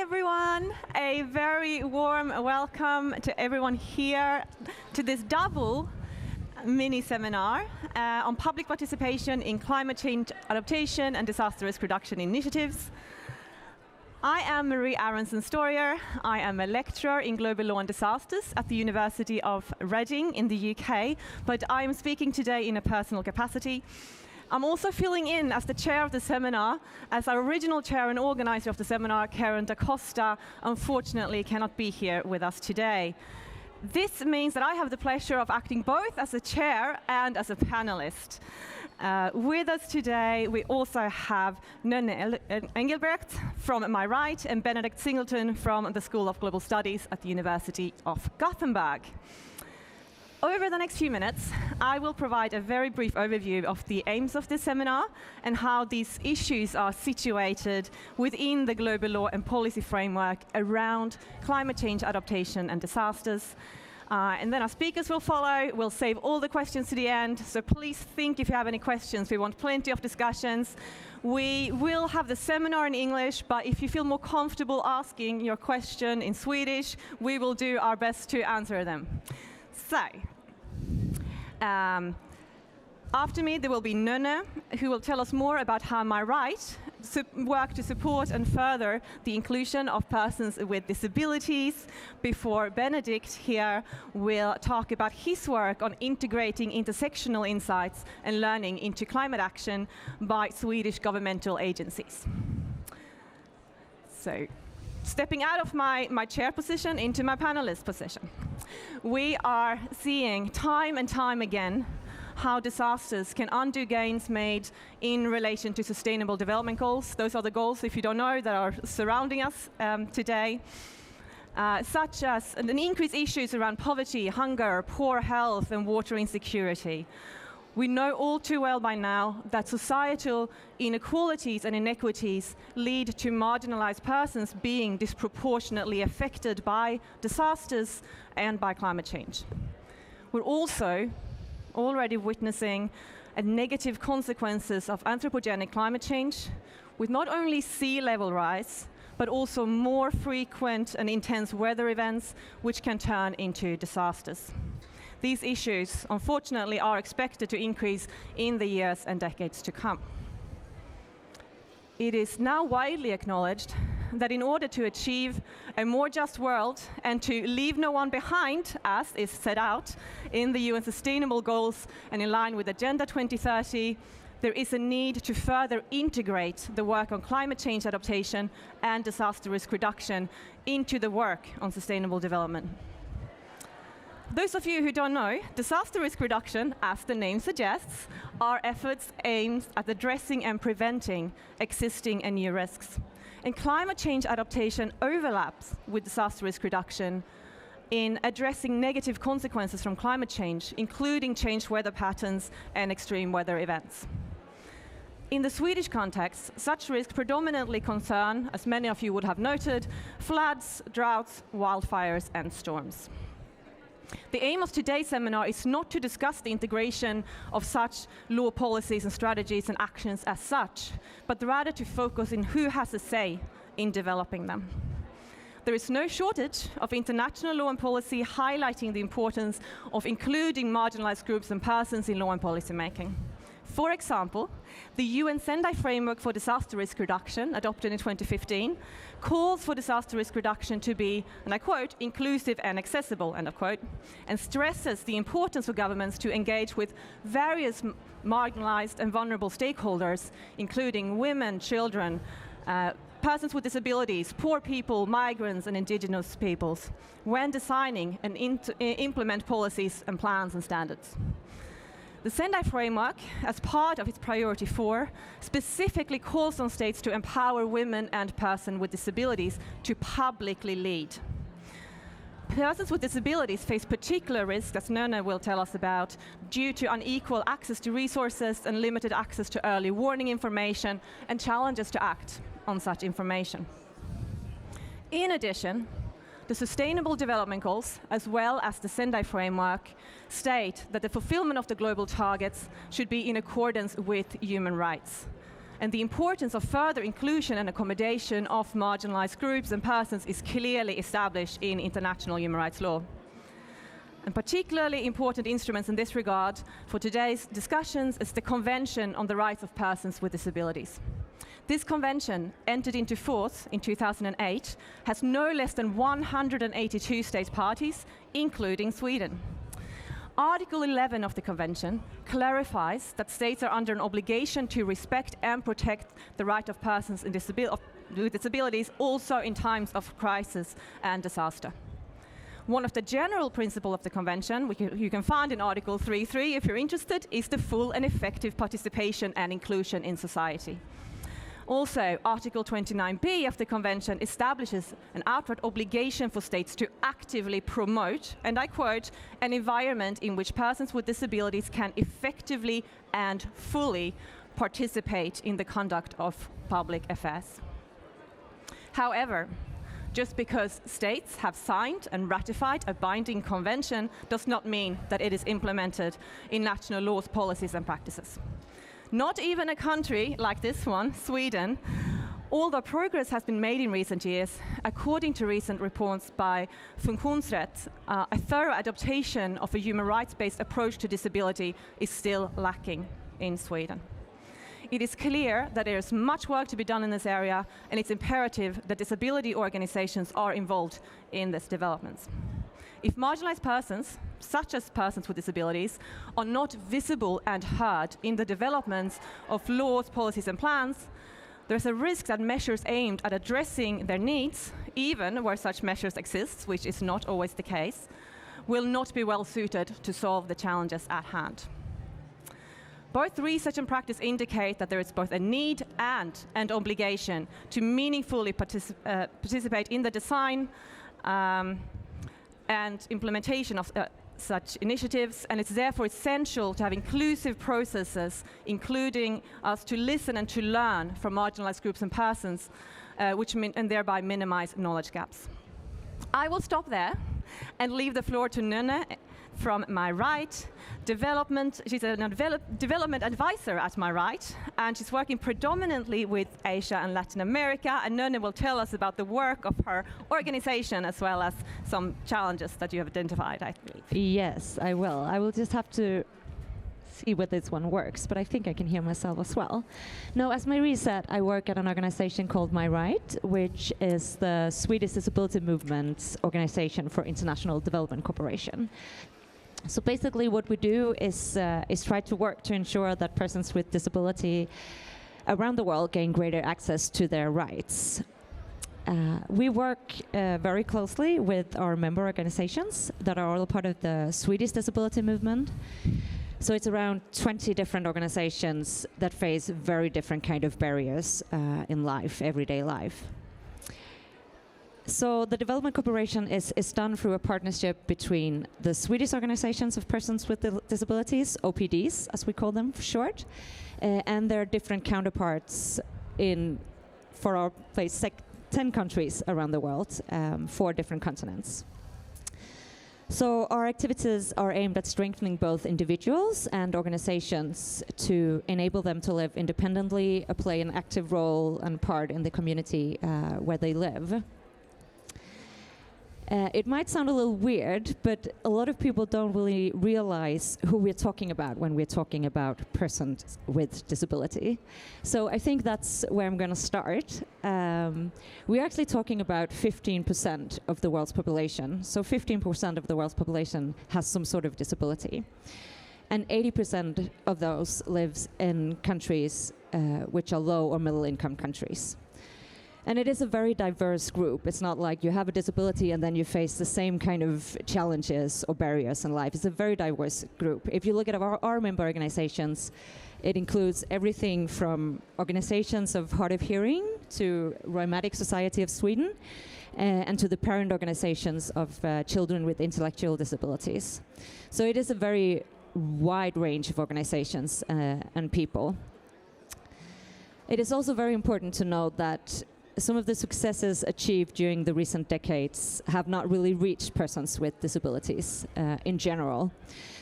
everyone. A very warm welcome to everyone here to this double mini seminar on public participation in climate change adaptation and disaster risk reduction initiatives. I am Marie Aronson-Storier. I am a lecturer in global law and disasters at the University of Reading in the UK, but I am speaking today in a personal capacity. I'm also filling in as the chair of the seminar, as our original chair and organizer of the seminar, Karen da Costa, unfortunately cannot be here with us today. This means that I have the pleasure of acting both as a chair and as a panelist. With us today, we also have Nönne Engelbrecht from MyRight and Benedict Singleton from the School of Global Studies at the University of Gothenburg. Over the next few minutes, I will provide a very brief overview of the aims of this seminar and how these issues are situated within the global law and policy framework around climate change adaptation and disasters. And then our speakers will follow. We'll save all the questions to the end, so please think if you have any questions. We want plenty of discussions. We will have the seminar in English, but if you feel more comfortable asking your question in Swedish, we will do our best to answer them. So, after me there will be Nönne, who will tell us more about how MyRight work to support and further the inclusion of persons with disabilities, before Benedict here will talk about his work on integrating intersectional insights and learning into climate action by Swedish governmental agencies. So, stepping out of my chair position into my panelist position. We are seeing time and time again how disasters can undo gains made in relation to sustainable development goals. Those are the goals, if you don't know, that are surrounding us today. Such as an increased issues around poverty, hunger, poor health, and water insecurity. We know all too well by now that societal inequalities and inequities lead to marginalised persons being disproportionately affected by disasters and by climate change. We're also already witnessing negative consequences of anthropogenic climate change, with not only sea level rise, but also more frequent and intense weather events, which can turn into disasters. These issues, unfortunately, are expected to increase in the years and decades to come. It is now widely acknowledged that in order to achieve a more just world and to leave no one behind, as is set out in the UN Sustainable Goals and in line with Agenda 2030, there is a need to further integrate the work on climate change adaptation and disaster risk reduction into the work on sustainable development. Those of you who don't know, disaster risk reduction, as the name suggests, are efforts aimed at addressing and preventing existing and new risks. And climate change adaptation overlaps with disaster risk reduction in addressing negative consequences from climate change, including changed weather patterns and extreme weather events. In the Swedish context, such risks predominantly concern, as many of you would have noted, floods, droughts, wildfires, and storms. The aim of today's seminar is not to discuss the integration of such law policies and strategies and actions as such, but rather to focus on who has a say in developing them. There is no shortage of international law and policy highlighting the importance of including marginalised groups and persons in law and policy making. For example, the UN Sendai Framework for Disaster Risk Reduction, adopted in 2015, calls for disaster risk reduction to be, and I quote, inclusive and accessible, end of quote, and stresses the importance for governments to engage with various marginalized and vulnerable stakeholders, including women, children, persons with disabilities, poor people, migrants, and indigenous peoples, when designing and implement policies and plans and standards. The Sendai Framework, as part of its Priority 4, specifically calls on states to empower women and persons with disabilities to publicly lead. Persons with disabilities face particular risks, as Nönne will tell us about, due to unequal access to resources and limited access to early warning information and challenges to act on such information. In addition, the Sustainable Development Goals, as well as the Sendai Framework, state that the fulfillment of the global targets should be in accordance with human rights. And the importance of further inclusion and accommodation of marginalized groups and persons is clearly established in international human rights law. And particularly important instruments in this regard for today's discussions is the Convention on the Rights of Persons with Disabilities. This convention, entered into force in 2008, has no less than 182 state parties, including Sweden. Article 11 of the convention clarifies that states are under an obligation to respect and protect the right of persons with disabilities also in times of crisis and disaster. One of the general principles of the convention, which you can find in Article 3.3 if you're interested, is the full and effective participation and inclusion in society. Also, Article 29b of the Convention establishes an outward obligation for states to actively promote, and I quote, an environment in which persons with disabilities can effectively and fully participate in the conduct of public affairs. However, just because states have signed and ratified a binding convention does not mean that it is implemented in national laws, policies, and practices. Not even a country like this one, Sweden, although progress has been made in recent years, according to recent reports by Funktionsrätt, a thorough adaptation of a human rights-based approach to disability is still lacking in Sweden. It is clear that there is much work to be done in this area, and it's imperative that disability organizations are involved in these developments. If marginalized persons, such as persons with disabilities, are not visible and heard in the developments of laws, policies, and plans, there's a risk that measures aimed at addressing their needs, even where such measures exist, which is not always the case, will not be well suited to solve the challenges at hand. Both research and practice indicate that there is both a need and an obligation to meaningfully participate in the design and implementation of such initiatives, and it's therefore essential to have inclusive processes, including us to listen and to learn from marginalized groups and persons, and thereby minimize knowledge gaps. I will stop there and leave the floor to Nönne from MyRight. She's a development advisor at MyRight, and she's working predominantly with Asia and Latin America, and Nönne will tell us about the work of her organization as well as some challenges that you have identified, I believe. Yes, I will. I will just have to see whether this one works, but I think I can hear myself as well. Now, as Marie said, I work at an organization called MyRight, which is the Swedish disability movement's organization for international development cooperation. So basically what we do is try to work to ensure that persons with disability around the world gain greater access to their rights. We work very closely with our member organizations that are all part of the Swedish disability movement. So it's around 20 different organizations that face very different kind of barriers in life, everyday life. So the development cooperation is done through a partnership between the Swedish organizations of persons with disabilities, OPDs, as we call them for short, and their different counterparts for our place, 10 countries around the world, 4 different continents. So our activities are aimed at strengthening both individuals and organizations to enable them to live independently, play an active role and part in the community where they live. It might sound a little weird, but a lot of people don't really realize who we're talking about when we're talking about persons with disability. So I think that's where I'm going to start. We're actually talking about 15% of the world's population. So 15% of the world's population has some sort of disability. And 80% of those lives in countries which are low or middle income countries. And it is a very diverse group. It's not like you have a disability and then you face the same kind of challenges or barriers in life. It's a very diverse group. If you look at our member organizations, it includes everything from organizations of hard of hearing to Rheumatic Society of Sweden and to the parent organizations of children with intellectual disabilities. So it is a very wide range of organizations and people. It is also very important to note that some of the successes achieved during the recent decades have not really reached persons with disabilities in general.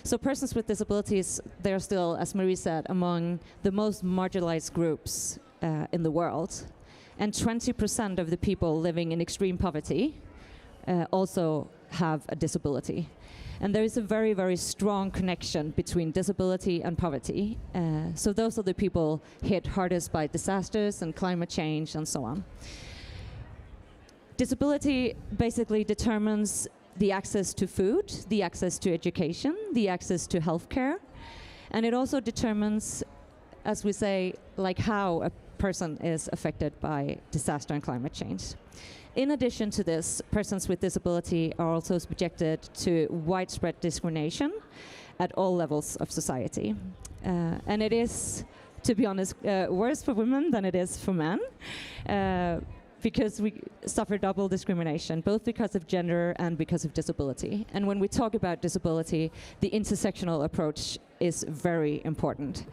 So persons with disabilities, they're still, as Marie said, among the most marginalized groups in the world, and 20% of the people living in extreme poverty also have a disability. And there is a very, very strong connection between disability and poverty. So those are the people hit hardest by disasters and climate change and so on. Disability basically determines the access to food, the access to education, the access to healthcare, and it also determines, as we say, like how a person is affected by disaster and climate change. In addition to this, persons with disability are also subjected to widespread discrimination at all levels of society. And it is, to be honest, worse for women than it is for men, because we suffer double discrimination, both because of gender and because of disability. And when we talk about disability, the intersectional approach is very important.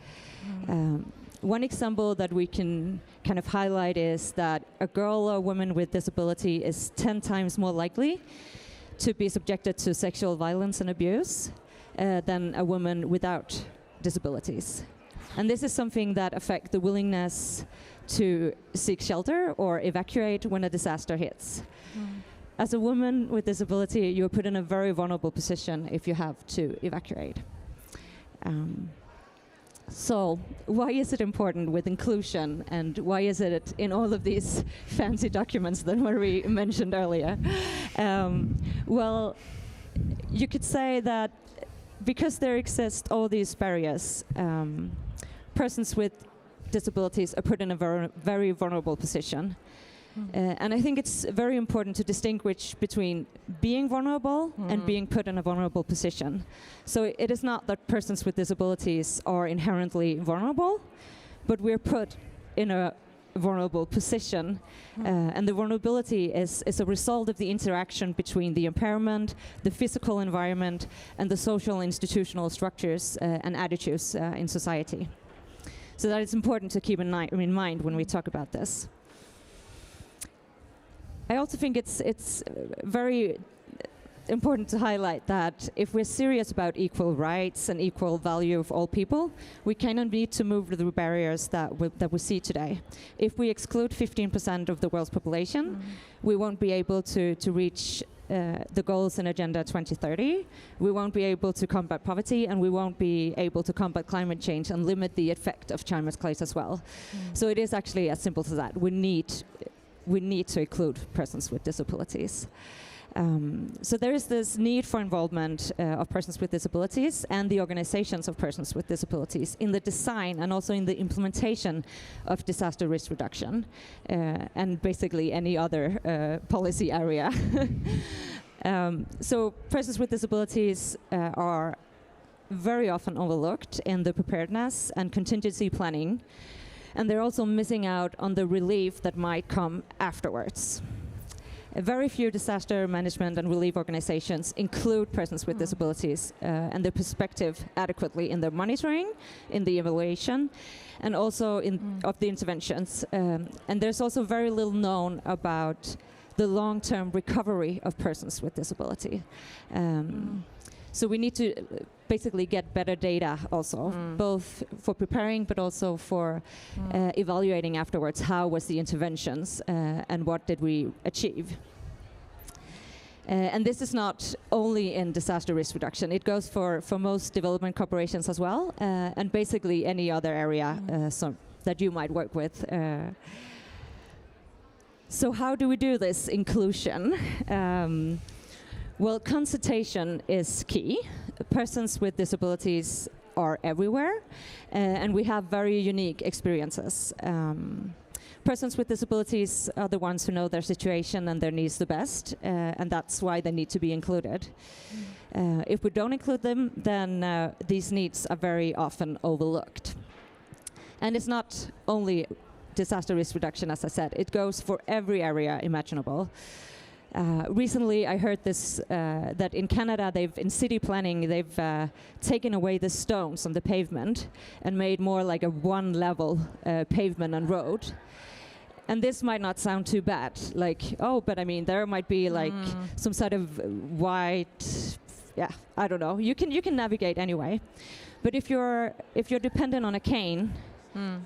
One example that we can kind of highlight is that a girl or woman with disability is 10 times more likely to be subjected to sexual violence and abuse than a woman without disabilities. And this is something that affects the willingness to seek shelter or evacuate when a disaster hits. As a woman with disability, you're put in a very vulnerable position if you have to evacuate. So why is it important with inclusion, and why is it in all of these fancy documents that Marie mentioned earlier? Well, you could say that because there exist all these barriers, persons with disabilities are put in a very vulnerable position. And I think it's very important to distinguish between being vulnerable and being put in a vulnerable position. So it is not that persons with disabilities are inherently vulnerable, but we're put in a vulnerable position. And the vulnerability is a result of the interaction between the impairment, the physical environment, and the social institutional structures and attitudes in society. So that is important to keep in mind when we talk about this. I also think it's very important to highlight that if we're serious about equal rights and equal value of all people, we kind of need to move the barriers that we see today. If we exclude 15% of the world's population, we won't be able to reach the goals in Agenda 2030. We won't be able to combat poverty, and we won't be able to combat climate change and limit the effect of climate claims as well. So it is actually as simple as that. We need to include persons with disabilities. So there is this need for involvement of persons with disabilities and the organizations of persons with disabilities in the design and also in the implementation of disaster risk reduction and basically any other policy area. So persons with disabilities are very often overlooked in the preparedness and contingency planning, and they're also missing out on the relief that might come afterwards. Very few disaster management and relief organizations include persons with disabilities and their perspective adequately in their monitoring, in the evaluation, and also of the interventions. And there's also very little known about the long-term recovery of persons with disability. So we need to basically get better data also, both for preparing but also for evaluating afterwards how was the interventions and what did we achieve. And this is not only in disaster risk reduction, it goes for most development corporations as well, and basically any other area that you might work with. So how do we do this inclusion? Well, consultation is key. Persons with disabilities are everywhere, and we have very unique experiences. Persons with disabilities are the ones who know their situation and their needs the best, and that's why they need to be included. If we don't include them, then these needs are very often overlooked. And it's not only disaster risk reduction, as I said, it goes for every area imaginable. Recently, I heard this, that in Canada, in city planning, they've taken away the stones on the pavement and made more like a one-level pavement and road. And this might not sound too bad, like, oh, but I mean, there might be like some sort of white, I don't know. You can navigate anyway. But if you're dependent on a cane,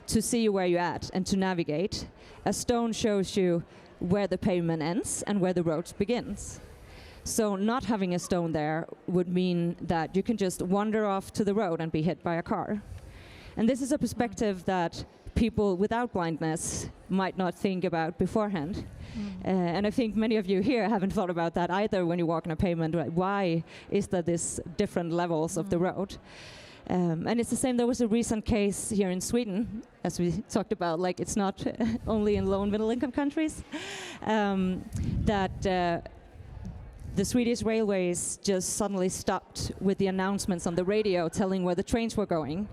to see where you're at and to navigate. A stone shows you where the pavement ends and where the road begins. So not having a stone there would mean that you can just wander off to the road and be hit by a car. And this is a perspective that people without blindness might not think about beforehand. And I think many of you here haven't thought about that either when you walk on a pavement. Why is there this different levels of the road? And it's the same. There was a recent case here in Sweden, as we talked about, like it's not only in low and middle income countries, that the Swedish railways just suddenly stopped with the announcements on the radio telling where the trains were going.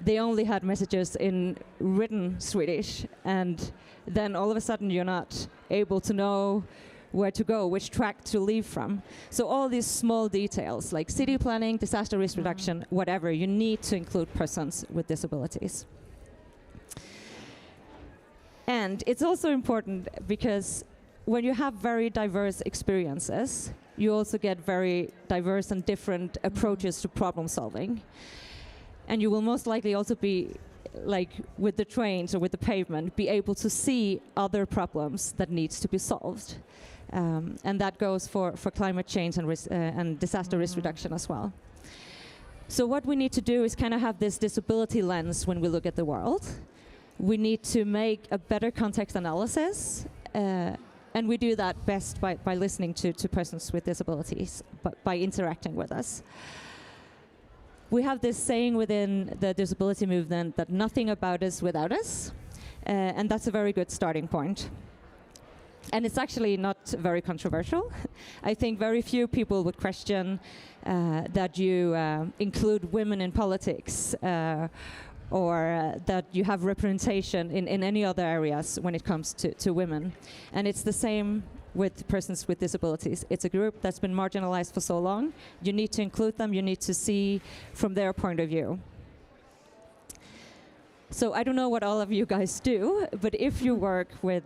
They only had messages in written Swedish, and then all of a sudden you're not able to know where to go, which track to leave from. So all these small details like city planning, disaster risk reduction, whatever, you need to include persons with disabilities. And it's also important because when you have very diverse experiences, you also get very diverse and different approaches to problem solving. And you will most likely also be, like with the trains or with the pavement, be able to see other problems that needs to be solved. And that goes for climate change and disaster risk reduction as well. So what we need to do is kind of have this disability lens when we look at the world. We need to make a better context analysis, and we do that best by listening to persons with disabilities, but by interacting with us. We have this saying within the disability movement that nothing about us without us, and that's a very good starting point. And it's actually not very controversial. I think very few people would question that you include women in politics or that you have representation in any other areas when it comes to women. And it's the same with persons with disabilities. It's a group that's been marginalized for so long. You need to include them. You need to see from their point of view. So I don't know what all of you guys do, but if you work with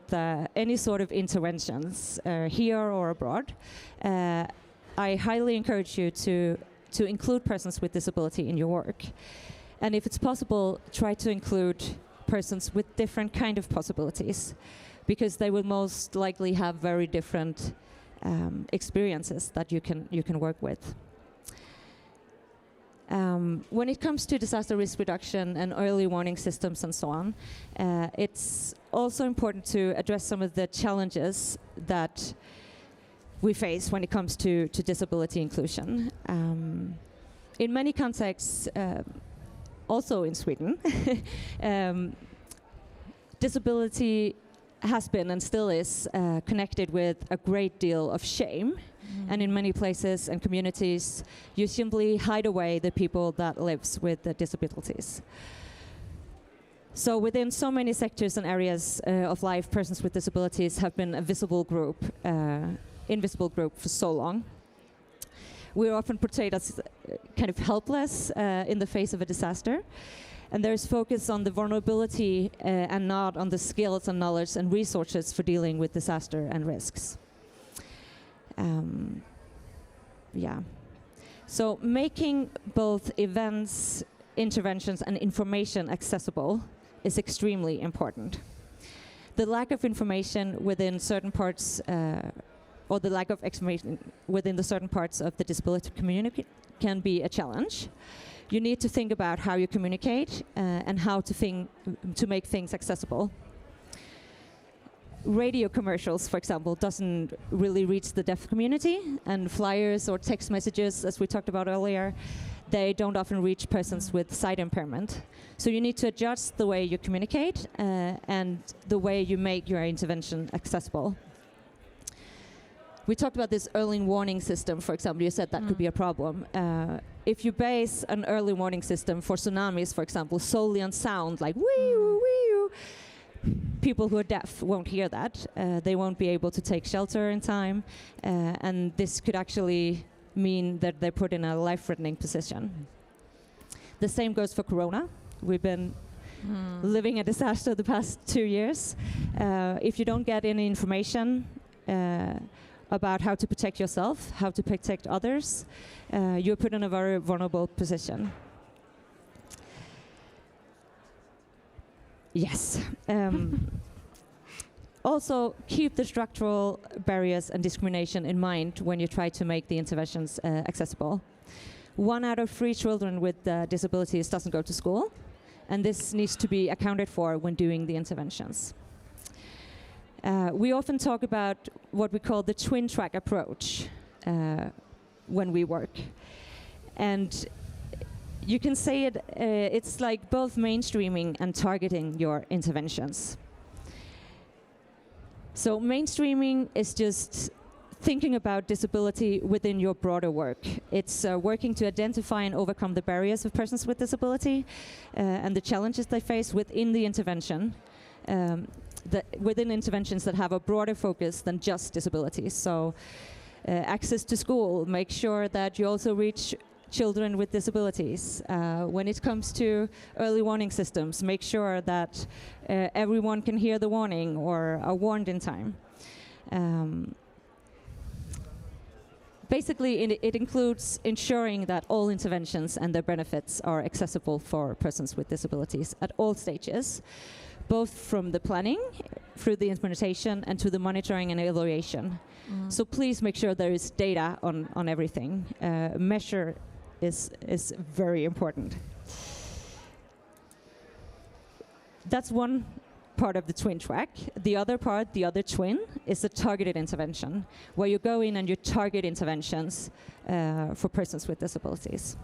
any sort of interventions here or abroad, I highly encourage you to include persons with disability in your work. And if it's possible, try to include persons with different kind of possibilities, because they will most likely have very different experiences that you can work with. When it comes to disaster risk reduction and early warning systems and so on, it's also important to address some of the challenges that we face when it comes to disability inclusion. In many contexts, also in Sweden, disability has been and still is connected with a great deal of shame. And in many places and communities, you simply hide away the people that lives with the disabilities. So within so many sectors and areas of life, persons with disabilities have been a invisible group for so long. We're often portrayed as kind of helpless in the face of a disaster. And there's focus on the vulnerability and not on the skills and knowledge and resources for dealing with disaster and risks. So making both events, interventions, and information accessible is extremely important. The lack of information within certain parts, or the lack of information within the certain parts of the disability community can be a challenge. You need to think about how you communicate and how to make things accessible. Radio commercials, for example, doesn't really reach the deaf community, and flyers or text messages, as we talked about earlier, they don't often reach persons with sight impairment. So you need to adjust the way you communicate and the way you make your intervention accessible. We talked about this early warning system, for example. You said that could be a problem. If you base an early warning system for tsunamis, for example, solely on sound, like wee-oo, wee-oo, people who are deaf won't hear that. They won't be able to take shelter in time, and this could actually mean that they're put in a life-threatening position. The same goes for Corona. We've been living a disaster the past 2 years. If you don't get any information about how to protect yourself, how to protect others, you're put in a very vulnerable position. Yes. Also, keep the structural barriers and discrimination in mind when you try to make the interventions accessible. 1 out of 3 children with disabilities doesn't go to school, and this needs to be accounted for when doing the interventions. We often talk about what we call the Twintrack approach when we work. And you can say it's like both mainstreaming and targeting your interventions. So mainstreaming is just thinking about disability within your broader work. It's working to identify and overcome the barriers of persons with disability and the challenges they face within the intervention, within interventions that have a broader focus than just disabilities. So access to school, make sure that you also reach children with disabilities. When it comes to early warning systems, make sure that everyone can hear the warning or are warned in time. Basically, it includes ensuring that all interventions and their benefits are accessible for persons with disabilities at all stages, both from the planning, through the implementation, and to the monitoring and evaluation. So please make sure there is data on everything. Measure is very important. That's one part of the Twintrack. The other part, the other twin, is a targeted intervention, where you go in and you target interventions for persons with disabilities.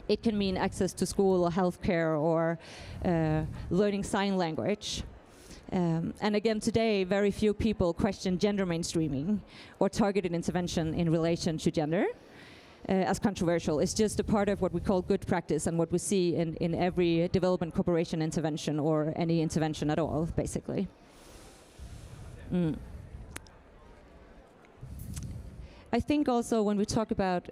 It can mean access to school or healthcare or learning sign language. And again, today, very few people question gender mainstreaming or targeted intervention in relation to gender as controversial. It's just a part of what we call good practice and what we see in every development cooperation intervention or any intervention at all, basically. I think also when we talk about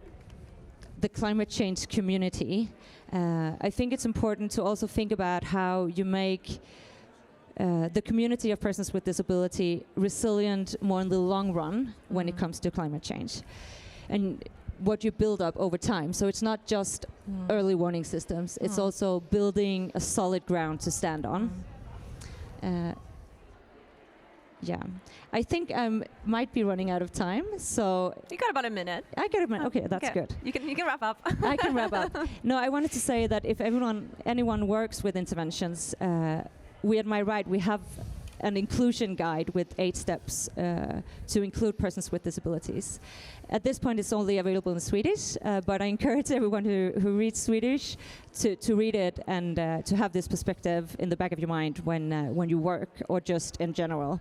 the climate change community, I think it's important to also think about how you make the community of persons with disability resilient more in the long run when it comes to climate change. And what you build up over time. So it's not just early warning systems, it's also building a solid ground to stand on. Yeah, I think I might be running out of time, so... You got about a minute. I got a minute, okay, that's good. You can wrap up. I can wrap up. No, I wanted to say that if anyone works with interventions, we at MyRight, we have an inclusion guide with 8 steps to include persons with disabilities. At this point, it's only available in Swedish, but I encourage everyone who reads Swedish to read it and to have this perspective in the back of your mind when you work or just in general.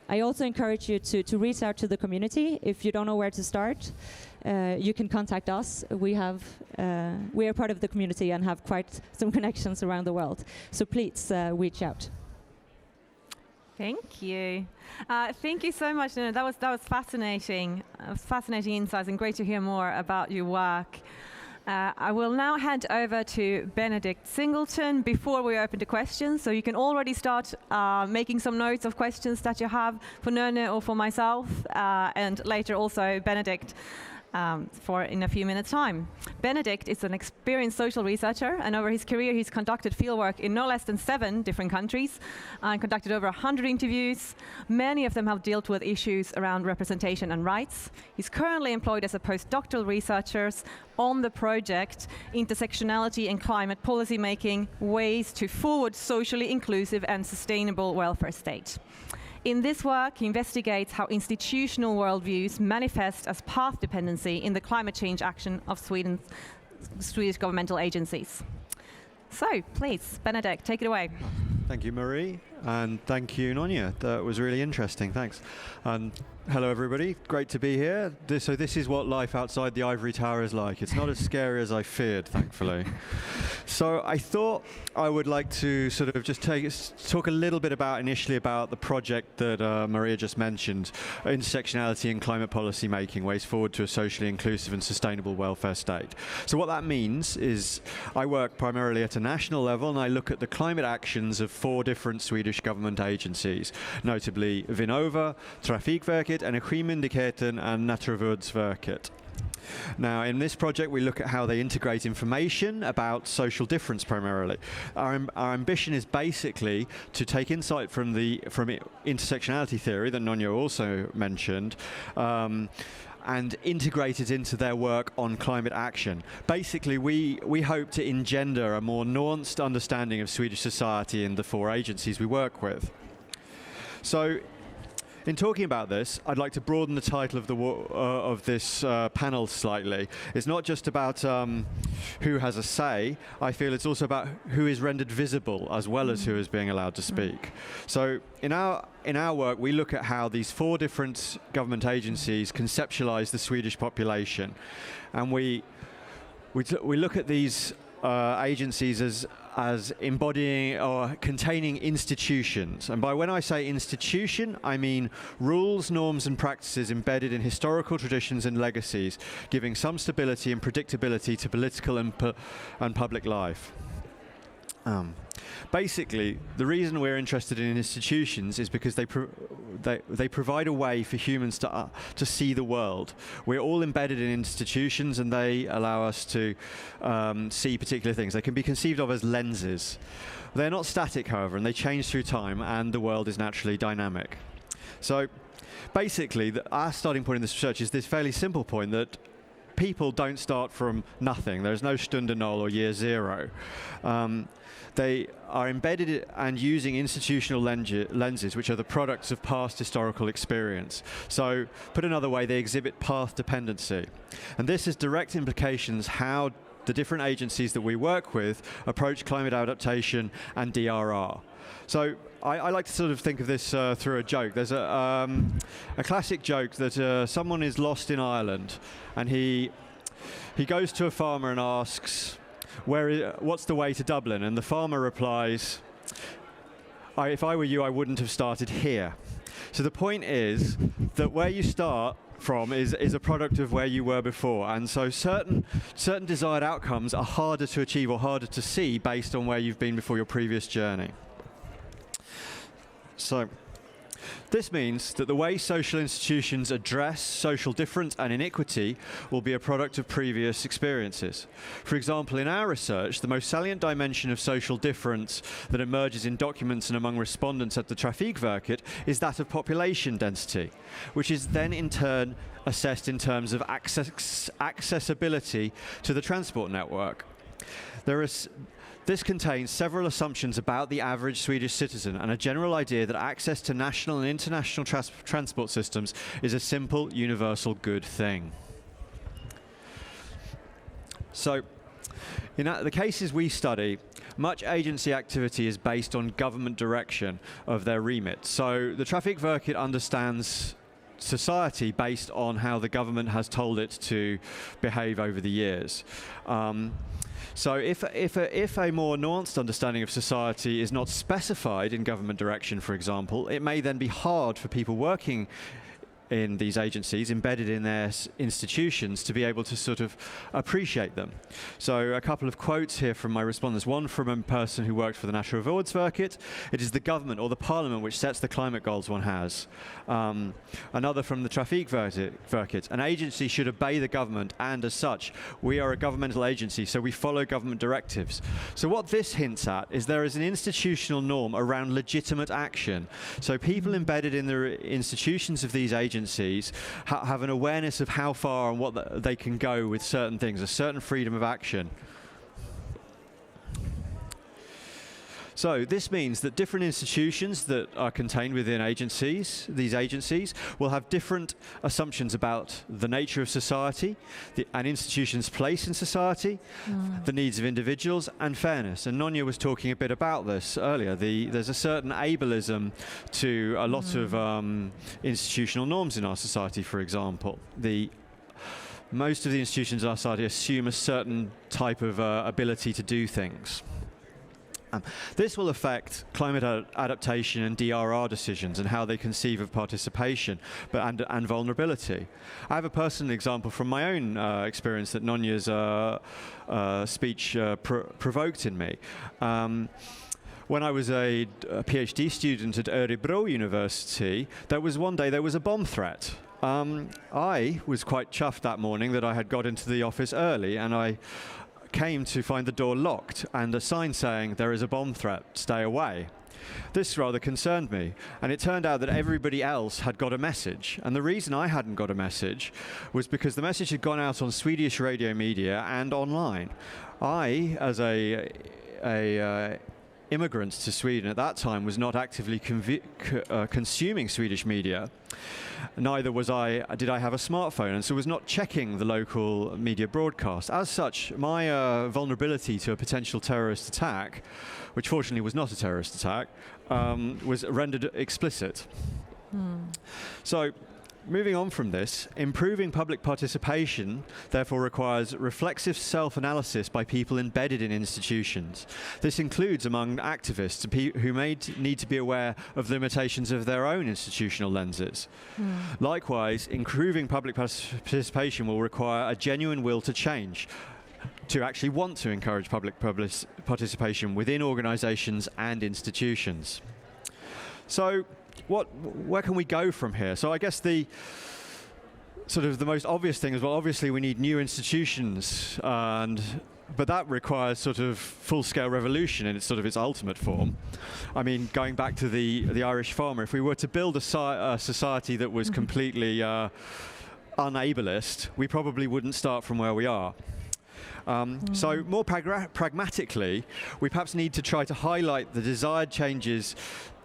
I also encourage you to reach out to the community. If you don't know where to start, you can contact us. We are part of the community and have quite some connections around the world. So please reach out. Thank you. Thank you so much. No, that was fascinating. Fascinating insights, and great to hear more about your work. I will now hand over to Benedict Singleton before we open to questions. So you can already start making some notes of questions that you have for None or for myself, and later also Benedict for in a few minutes' time. Benedict is an experienced social researcher, and over his career he's conducted fieldwork in no less than 7 different countries and conducted over 100 interviews. Many of them have dealt with issues around representation and rights. He's currently employed as a postdoctoral researcher on the project Intersectionality and Climate Policy Making, Ways to Forward Socially Inclusive and Sustainable Welfare State. In this work, he investigates how institutional worldviews manifest as path dependency in the climate change action of Swedish governmental agencies. So, please, Benedict, take it away. Thank you, Marie, and thank you, Nonya. That was really interesting. Thanks. Hello, everybody. Great to be here. So this is what life outside the ivory tower is like. It's not as scary as I feared, thankfully. So I thought I would like to sort of just talk a little bit initially about the project that Maria just mentioned, Intersectionality and Climate Policy Making, Ways Forward to a Socially Inclusive and Sustainable Welfare State. So what that means is I work primarily at a national level, and I look at the climate actions of 4 different Swedish government agencies, notably Vinnova, Trafikverket, Energimyndigheten and Naturvårdsverket. Now, in this project, we look at how they integrate information about social difference primarily. Our ambition is basically to take insight from intersectionality theory that Nonia also mentioned, and integrate it into their work on climate action. Basically, we hope to engender a more nuanced understanding of Swedish society in the 4 agencies we work with. So, in talking about this, I'd like to broaden the title of this panel slightly. It's not just about who has a say. I feel it's also about who is rendered visible as well as who is being allowed to speak. So in our work, we look at how these 4 different government agencies conceptualize the Swedish population, and we look at these agencies as embodying or containing institutions. And by when I say institution, I mean rules, norms and practices embedded in historical traditions and legacies, giving some stability and predictability to political and public life. Basically, the reason we're interested in institutions is because they provide a way for humans to see the world. We're all embedded in institutions, and they allow us to see particular things. They can be conceived of as lenses. They're not static, however, and they change through time, and the world is naturally dynamic. So basically, our starting point in this research is this fairly simple point that people don't start from nothing. There's no Stunde Null or year 0. They are embedded and using institutional lenses, which are the products of past historical experience. So, put another way, they exhibit path dependency. And this has direct implications how the different agencies that we work with approach climate adaptation and DRR. So, I like to sort of think of this through a joke. There's a classic joke that someone is lost in Ireland, and he goes to a farmer and asks, what's the way to Dublin? And the farmer replies, if I were you, I wouldn't have started here. So the point is that where you start from is a product of where you were before. And so certain desired outcomes are harder to achieve or harder to see based on where you've been before your previous journey. So this means that the way social institutions address social difference and inequity will be a product of previous experiences. For example, in our research, the most salient dimension of social difference that emerges in documents and among respondents at the Trafikverket is that of population density, which is then in turn assessed in terms of accessibility to the transport network. This contains several assumptions about the average Swedish citizen and a general idea that access to national and international transport systems is a simple, universal good thing. So, in the cases we study, much agency activity is based on government direction of their remit. So, the Trafikverket understands society based on how the government has told it to behave over the years. So if a more nuanced understanding of society is not specified in government direction, for example, it may then be hard for people working in these agencies, embedded in their institutions, to be able to sort of appreciate them. So a couple of quotes here from my respondents. One from a person who worked for the National Rättighetsdagarna. It is the government or the parliament which sets the climate goals one has. Another from the Trafikverket. An agency should obey the government, and as such, we are a governmental agency, so we follow government directives. So what this hints at is there is an institutional norm around legitimate action. So people embedded in the institutions of these agencies have an awareness of how far and what they can go with certain things, a certain freedom of action. So this means that different institutions that are contained within these agencies, will have different assumptions about the nature of society, an institution's place in society, the needs of individuals, and fairness. And Nonia was talking a bit about this earlier. There's a certain ableism to a lot of institutional norms in our society, for example. Most of the institutions in our society assume a certain type of ability to do things. This will affect climate adaptation and DRR decisions and how they conceive of participation and vulnerability. I have a personal example from my own experience that Nonia's speech provoked in me. When I was a PhD student at Örebro University, there was a bomb threat. I was quite chuffed that morning that I had got into the office early, and I came to find the door locked and a sign saying, "There is a bomb threat, stay away." This rather concerned me, and it turned out that everybody else had got a message. And the reason I hadn't got a message was because the message had gone out on Swedish radio media and online. I, as a immigrant to Sweden at that time, was not actively consuming Swedish media. Neither did I have a smartphone, and so was not checking the local media broadcast. As such, my vulnerability to a potential terrorist attack, which fortunately was not a terrorist attack, was rendered explicit. So, moving on from this, improving public participation therefore requires reflexive self-analysis by people embedded in institutions. This includes among activists who may need to be aware of the limitations of their own institutional lenses. Likewise, improving public participation will require a genuine will to change, to actually want to encourage public participation within organisations and institutions. So, where can we go from here? So I guess the most obvious thing is, well, obviously we need new institutions, but that requires sort of full-scale revolution in its ultimate form. I mean, going back to the Irish farmer, if we were to build a society that was completely unableist, we probably wouldn't start from where we are. So more pragmatically, we perhaps need to try to highlight the desired changes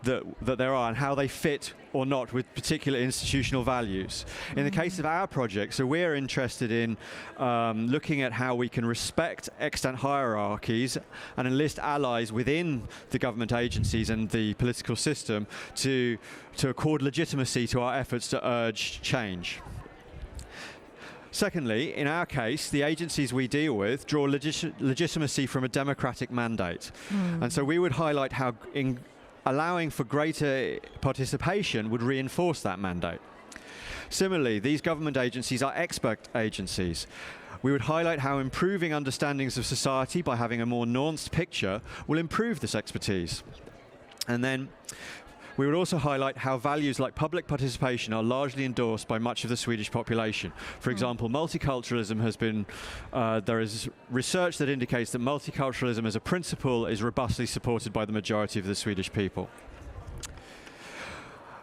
that there are and how they fit or not with particular institutional values. In the case of our project, so we're interested in looking at how we can respect extant hierarchies and enlist allies within the government agencies and the political system to accord legitimacy to our efforts to urge change. Secondly, in our case, the agencies we deal with draw legitimacy from a democratic mandate. And so we would highlight how allowing for greater participation would reinforce that mandate. Similarly, these government agencies are expert agencies. We would highlight how improving understandings of society by having a more nuanced picture will improve this expertise. And then we would also highlight how values like public participation are largely endorsed by much of the Swedish population. For example, multiculturalism has been, there is research that indicates that multiculturalism as a principle is robustly supported by the majority of the Swedish people.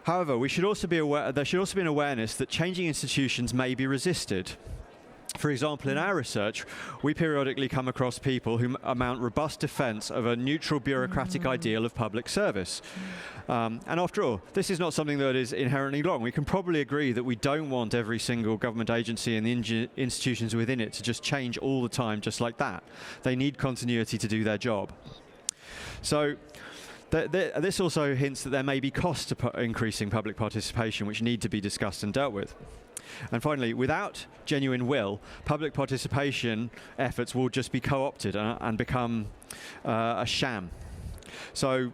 However, there should also be an awareness that changing institutions may be resisted. For example, in our research, we periodically come across people who mount robust defense of a neutral bureaucratic ideal of public service. And after all, this is not something that is inherently wrong. We can probably agree that we don't want every single government agency and the institutions within it to just change all the time just like that. They need continuity to do their job. So this also hints that there may be costs to increasing public participation which need to be discussed and dealt with. And finally, without genuine will, public participation efforts will just be co-opted and become a sham. So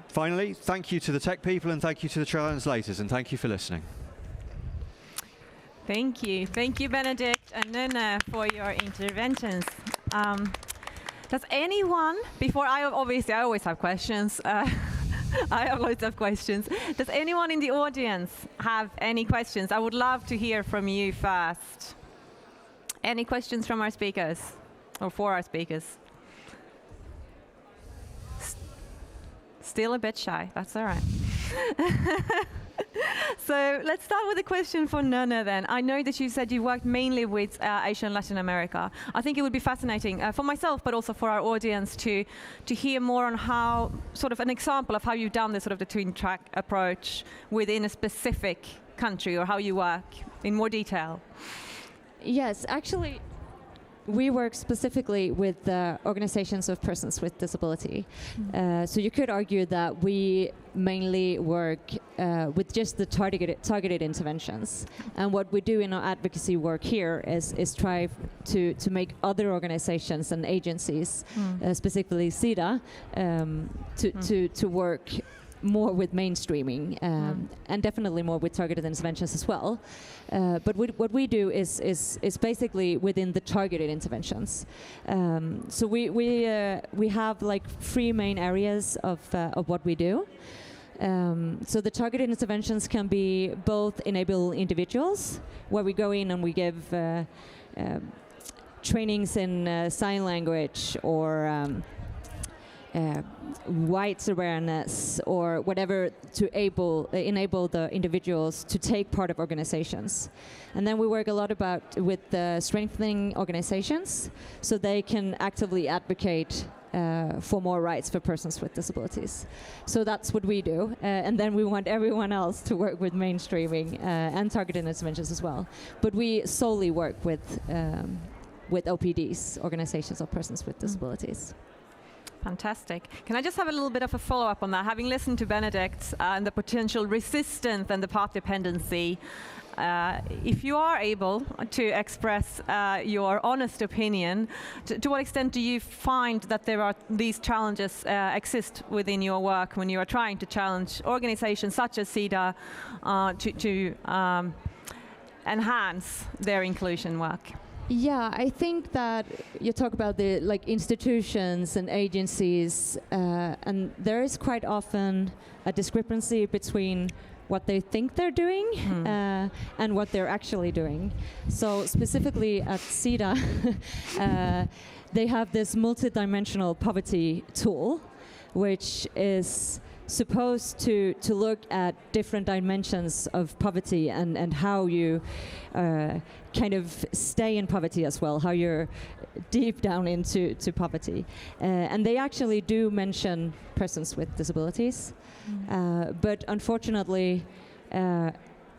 finally, thank you to the tech people and thank you to the translators and thank you for listening. Thank you. Thank you, Benedict and Nina, for your interventions. Does anyone, I always have questions. I have loads of questions. Does anyone in the audience have any questions? I would love to hear from you first. Any questions from our speakers or for our speakers? Still a bit shy. That's all right. So let's start with a question for Nana then. I know that you said you worked mainly with Asia and Latin America. I think it would be fascinating for myself, but also for our audience to hear more on how, sort of an example of how you've done this sort of the Twintrack approach within a specific country or how you work in more detail. Yes, actually, we work specifically with organizations of persons with disability. So you could argue that we mainly work with just the targeted interventions. And what we do in our advocacy work here is try to make other organizations and agencies, specifically SIDA, to work more with mainstreaming and definitely more with targeted interventions as well. But what we do is basically within the targeted interventions. So we have like three main areas of what we do. So the targeted interventions can be both enable individuals, where we go in and we give trainings in sign language or rights awareness or whatever to enable the individuals to take part of organizations. And then we work a lot with strengthening organizations so they can actively advocate for more rights for persons with disabilities. So that's what we do. And then we want everyone else to work with mainstreaming and targeted interventions as well. But we solely work with OPDs, organizations of persons with disabilities. Fantastic. Can I just have a little bit of a follow-up on that? Having listened to Benedict and the potential resistance and the path dependency, if you are able to express your honest opinion, to what extent do you find that there are these challenges exist within your work when you are trying to challenge organizations such as SIDA to enhance their inclusion work? Yeah, I think that you talk about the institutions and agencies, and there is quite often a discrepancy between what they think they're doing and what they're actually doing. So specifically at SIDA, they have this multidimensional poverty tool, which is supposed to look at different dimensions of poverty and how you kind of stay in poverty as well, how you're deep down into poverty. And they actually do mention persons with disabilities, but unfortunately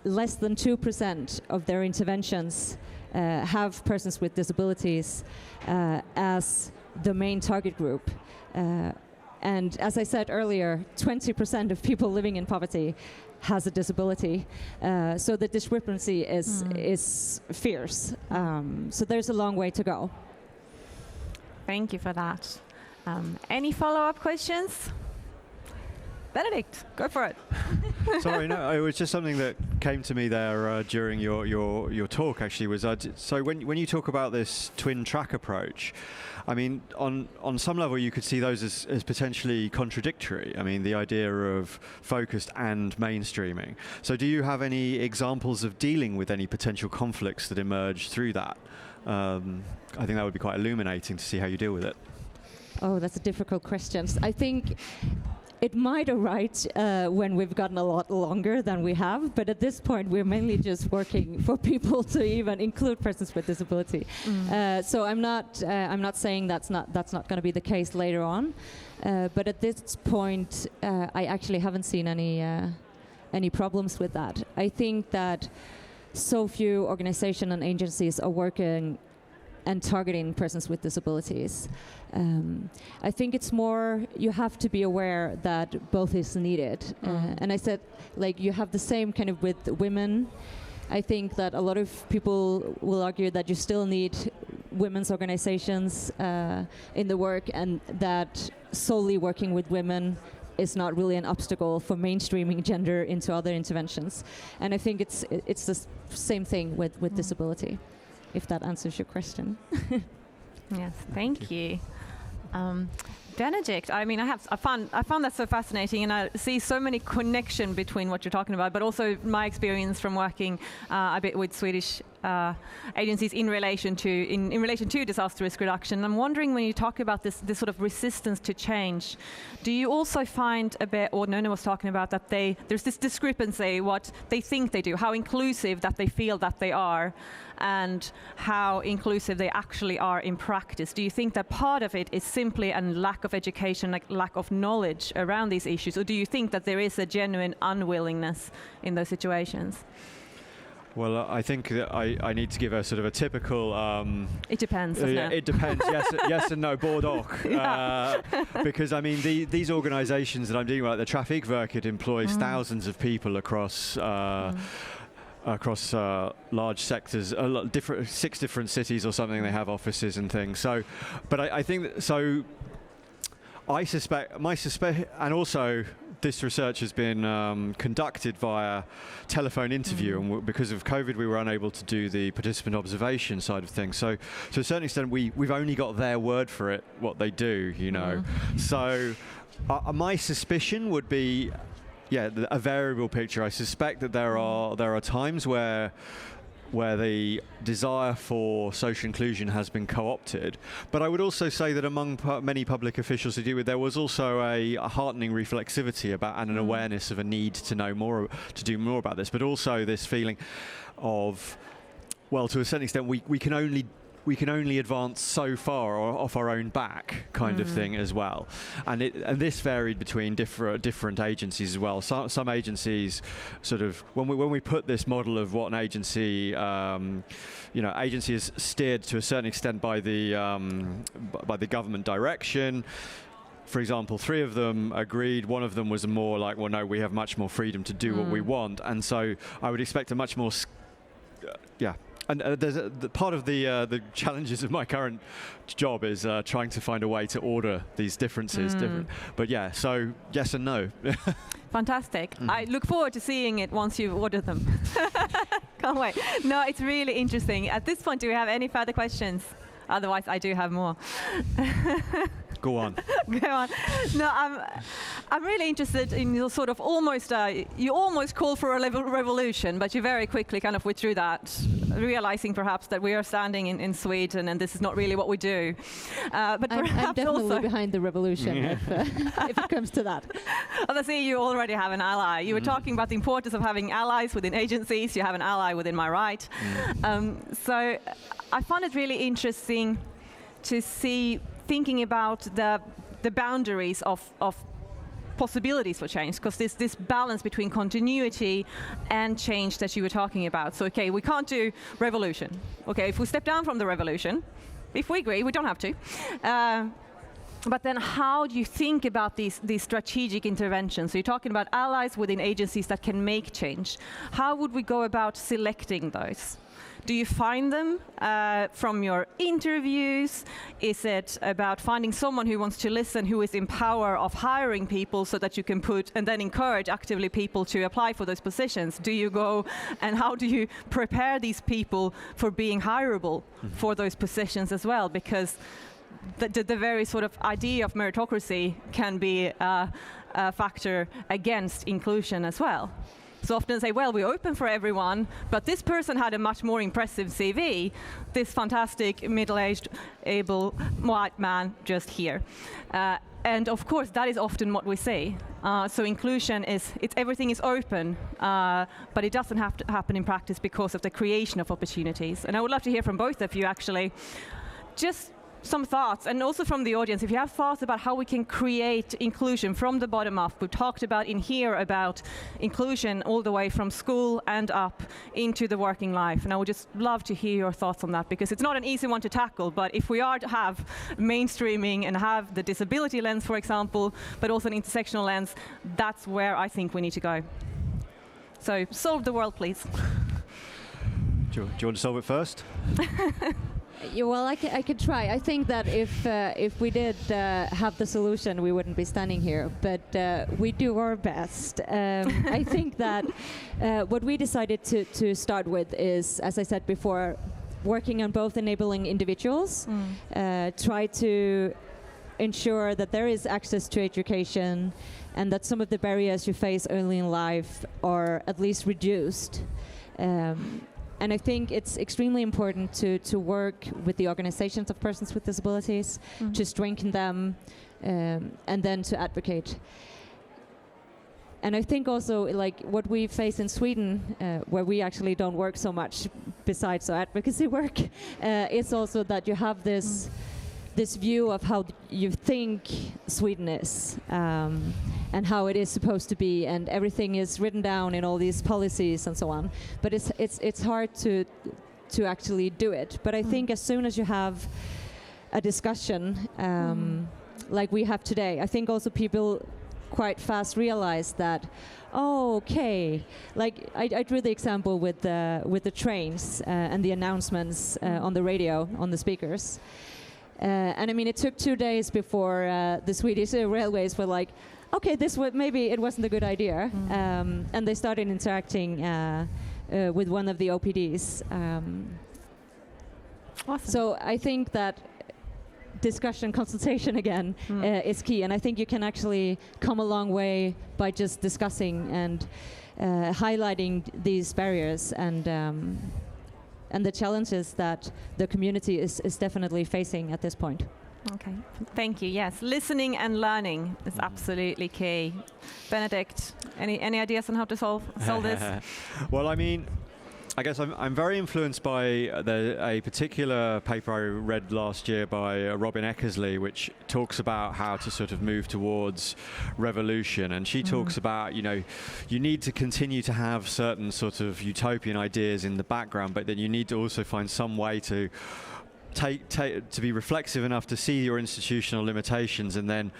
less than 2% of their interventions have persons with disabilities as the main target group. And as I said earlier, 20% of people living in poverty has a disability. So the discrepancy is fierce. So there's a long way to go. Thank you for that. Any follow-up questions? Benedict, go for it. Sorry, no, it was just something that came to me there during your talk. Actually, was so when you talk about this Twintrack approach, I mean, on some level, you could see those as potentially contradictory. I mean, the idea of focused and mainstreaming. So, do you have any examples of dealing with any potential conflicts that emerge through that? I think that would be quite illuminating to see how you deal with it. Oh, that's a difficult question. I think it might arise when we've gotten a lot longer than we have, but at this point we're mainly just working for people to even include persons with disability. So I'm not saying that's not going to be the case later on, but at this point I actually haven't seen any problems with that. I think that so few organizations and agencies are working and targeting persons with disabilities. I think it's more, you have to be aware that both is needed. And I said, you have the same kind of with women. I think that a lot of people will argue that you still need women's organizations in the work, and that solely working with women is not really an obstacle for mainstreaming gender into other interventions. And I think it's the same thing with disability, if that answers your question. Yes, thank you. Benedict, I mean, I found that so fascinating, and I see so many connection between what you're talking about, but also my experience from working a bit with Swedish agencies in relation to disaster risk reduction. I'm wondering, when you talk about this sort of resistance to change, do you also find a bit, or Nona was talking about, that there's this discrepancy, what they think they do, how inclusive that they feel that they are, and how inclusive they actually are in practice? Do you think that part of it is simply a lack of education, like lack of knowledge around these issues, or do you think that there is a genuine unwillingness in those situations? Well, I think that I need to give a sort of a typical... it depends, doesn't it? It depends, yes and no, både och. Because, I mean, these organisations that I'm dealing with, like the Trafikverket, employs thousands of people across large sectors, 6 different cities or something. They have offices and things. So, but I think that, so I suspect, and also this research has been conducted via telephone interview, and because of COVID we were unable to do the participant observation side of things. So to a certain extent we've only got their word for it, what they do, you know. So my suspicion would be, a variable picture. I suspect that there are times where the desire for social inclusion has been co-opted. But I would also say that among many public officials to do with, there was also a heartening reflexivity about and an awareness of a need to know more, to do more about this, but also this feeling of, well, to a certain extent, we can only advance so far off our own back, kind of thing as well, and this varied between different agencies as well. Some agencies, sort of, when we put this model of what an agency, agency is steered to a certain extent by the government direction. For example, 3 of them agreed. One of them was more like, well, no, we have much more freedom to do what we want, and so I would expect a much more, And there's part of the challenges of my current job is trying to find a way to order these differences. But yeah, so yes and no. Fantastic. I look forward to seeing it once you've ordered them. Can't wait. No, it's really interesting. At this point, do we have any further questions? Otherwise, I do have more. Go on. Go on. No, I'm really interested in your sort of you almost called for a revolution, but you very quickly kind of withdrew that, realizing perhaps that we are standing in Sweden and this is not really what we do. But perhaps I'm definitely also behind the revolution if it comes to that. Well, I see you already have an ally. You were talking about the importance of having allies within agencies. You have an ally within MyRight. So I found it really interesting to see, thinking about the boundaries of possibilities for change, because this balance between continuity and change that you were talking about. So, okay, we can't do revolution. Okay, if we step down from the revolution, if we agree, we don't have to. But then how do you think about these strategic interventions? So you're talking about allies within agencies that can make change. How would we go about selecting those? Do you find them from your interviews? Is it about finding someone who wants to listen, who is in power of hiring people so that you can put and then encourage actively people to apply for those positions? Do you go and how do you prepare these people for being hireable for those positions as well? Because the very sort of idea of meritocracy can be a factor against inclusion as well. So often say, well, we're open for everyone, but this person had a much more impressive CV, this fantastic middle-aged, able white man just here. And of course, that is often what we see. So inclusion everything is open, but it doesn't have to happen in practice because of the creation of opportunities. And I would love to hear from both of you, actually, just some thoughts, and also from the audience, if you have thoughts about how we can create inclusion from the bottom up. We've talked about in here about inclusion all the way from school and up into the working life, and I would just love to hear your thoughts on that, because it's not an easy one to tackle, but if we are to have mainstreaming and have the disability lens, for example, but also an intersectional lens, that's where I think we need to go. So solve the world, please. Do you want to solve it first? Yeah, well, I could try. I think that if we did have the solution, we wouldn't be standing here. But we do our best. I think that what we decided to start with is, as I said before, working on both enabling individuals, try to ensure that there is access to education, and that some of the barriers you face early in life are at least reduced. And I think it's extremely important to work with the organizations of persons with disabilities, to strengthen them, and then to advocate. And I think also, like what we face in Sweden, where we actually don't work so much besides our advocacy work, is also that you have this view of how you think Sweden is, and how it is supposed to be, and everything is written down in all these policies and so on. But it's hard to actually do it. But I think as soon as you have a discussion like we have today, I think also people quite fast realize that, oh, okay. Like I drew the example with the trains and the announcements on the radio, on the speakers. And I mean, it took 2 days before the Swedish railways were like, okay, maybe it wasn't a good idea. And they started interacting with one of the OPDs. Awesome. So I think that discussion, consultation again is key. And I think you can actually come a long way by just discussing and highlighting these barriers and the challenges that the community is definitely facing at this point. Okay, thank you. Yes, listening and learning is absolutely key. Benedict, any ideas on how to solve this? Well, I mean, I guess I'm very influenced by a particular paper I read last year by Robin Eckersley, which talks about how to sort of move towards revolution. And she talks about, you know, you need to continue to have certain sort of utopian ideas in the background, but then you need to also find some way to to be reflexive enough to see your institutional limitations and then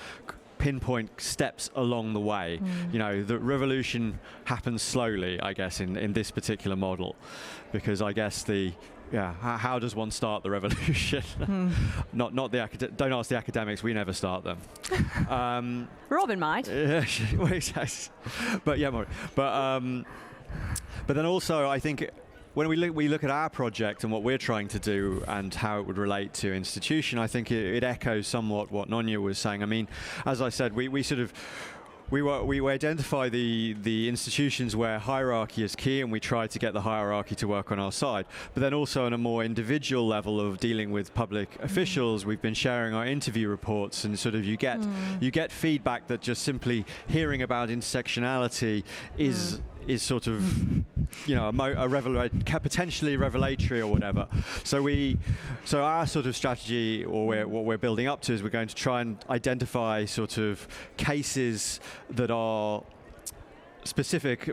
pinpoint steps along the way. You know, the revolution happens slowly, I guess, in this particular model, because I guess how does one start the revolution? Not don't ask the academics. We never start them. Robin might. But yeah, but then also I think, when we look at our project and what we're trying to do and how it would relate to institution, I think it echoes somewhat what Nonia was saying. I mean, as I said, we identify the institutions where hierarchy is key, and we try to get the hierarchy to work on our side. But then also on a more individual level of dealing with public officials, we've been sharing our interview reports, and sort of you get feedback that just simply hearing about intersectionality is sort of, you know, potentially revelatory or whatever. So our sort of strategy, or what we're building up to, is we're going to try and identify sort of cases that are specific.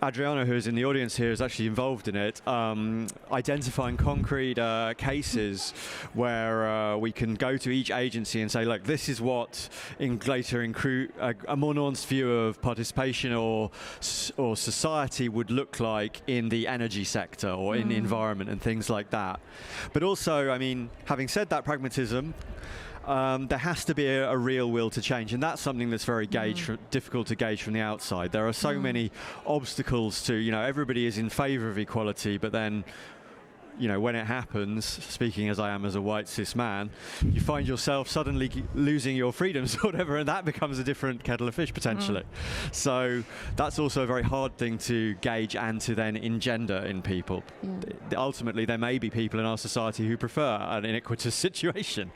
Adriana, who is in the audience here, is actually involved in it, identifying concrete cases where we can go to each agency and say, look, this is what a more nuanced view of participation or society would look like in the energy sector or in the environment and things like that. But also, I mean, having said that, pragmatism, there has to be a real will to change, and that's something that's very difficult to gauge from the outside. There are so many obstacles to, you know, everybody is in favor of equality, but then, you know, when it happens, speaking as I am as a white cis man, you find yourself suddenly losing your freedoms or whatever, and that becomes a different kettle of fish potentially. So that's also a very hard thing to gauge and to then engender in people. Ultimately, there may be people in our society who prefer an iniquitous situation.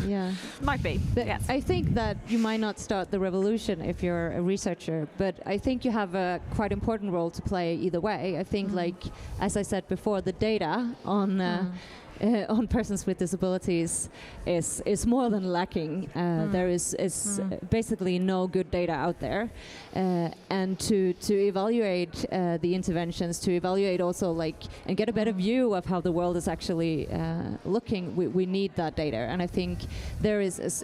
Yeah, might be. But yes. I think that you might not start the revolution if you're a researcher, but I think you have a quite important role to play either way. I think, like as I said before, the data on persons with disabilities is more than lacking. There is basically no good data out there, and to evaluate the interventions, to evaluate also and get a better view of how the world is actually looking, we need that data. And I think there is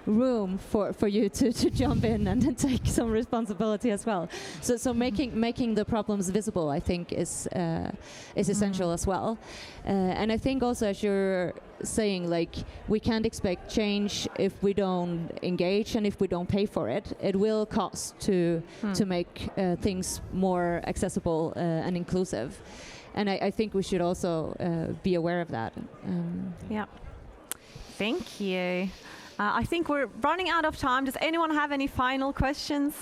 room for you to jump in and take some responsibility as well. So making the problems visible, I think, is essential as well. And I think also, as you're saying, we can't expect change if we don't engage and if we don't pay for it. It will cost to make things more accessible and inclusive. And I think we should also be aware of that. Yeah. Thank you. I think we're running out of time. Does anyone have any final questions?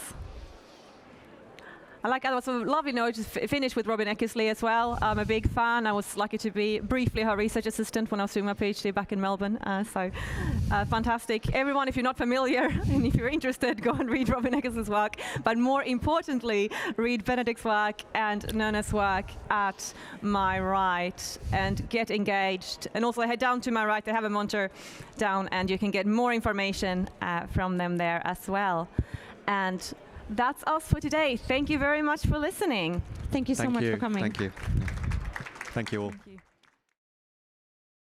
That was a lovely note to finish with Robin Eckersley as well. I'm a big fan. I was lucky to be briefly her research assistant when I was doing my PhD back in Melbourne. Fantastic. Everyone, if you're not familiar and if you're interested, go and read Robin Eckersley's work. But more importantly, read Benedict's work and Nonna's work at MyRight and get engaged. And also head down to MyRight. They have a monitor down and you can get more information from them there as well. And that's us for today. Thank you very much for listening. Thank you so much for coming. Thank you. Thank you all. Thank you.